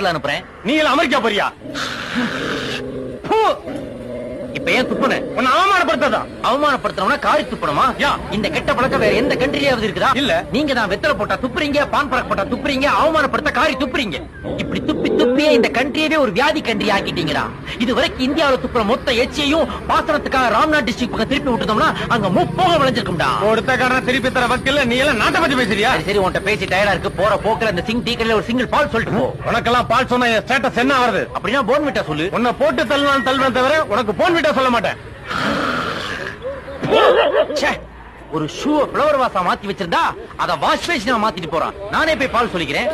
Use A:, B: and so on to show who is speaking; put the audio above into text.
A: ஏர்ல அனுப்புறேன்.
B: நீ எல்லாம் அமெரிக்கா போறியா?
A: இப்ப ஏன் துப்புன?
B: உன்னை அவமானப்படுத்ததா?
A: அவமானப்படுத்தணும்னா காரி துப்பணுமா? இந்த கெட்ட பழக்கம் வேற எந்த கண்ட்ரியாவது இருக்குதா?
B: இல்ல.
A: நீங்க தான் வெத்தலை போட்டா துப்புறீங்க, பான் பழக்க போட்டா துப்புறீங்க, அவமானப்படுத்த காரி துப்புறீங்க. இப்படி துப்பி துப்பியே இந்த கண்ட்ரியவே ஒரு வியாதி கண்ட்ரி ஆக்கிட்டீங்கடா. இதுவரைக்கும் இந்தியாவில துப்புற மொத்த எச்சியையும் பாசனத்துக்காக ராம்நாத் டிஸ்ட்ரிக்ட் பக்கம் திருப்பி விட்டுட்டோம்னா அங்க முப்போக விளைஞ்சிருக்கும்டா.
B: கொடுத்த கடனை திருப்பி தர வக்கீல்ல நீ எல்லாம் நாட்டை பத்தி பேசுறியா?
A: சரி உன்கிட்ட பேசி டயர்டா இருக்கு. போற போக்குல அந்த சிங் டீ கடையில ஒரு சிங்கிள் பால் சொல்லிட்டு போ.
B: உனக்கெல்லாம் பால் சொன்னா என் ஸ்டேட்டஸ் என்ன ஆகுது?
A: அப்படின்னா போன்விட்டா சொல்லு.
B: உன்னை போட்டு தள்ளுவான் தவிர உனக்கு போன்விட்டா சொல்ல மாட்டேன்.
A: ஒரு ஷூ ஃப்ளவர் வாசா மாத்தி வச்சிருந்தா அத வாஷ் பேஷனா மாத்திட்டு போறான். நானே போய் பால் சொல்லிக்கிறேன்.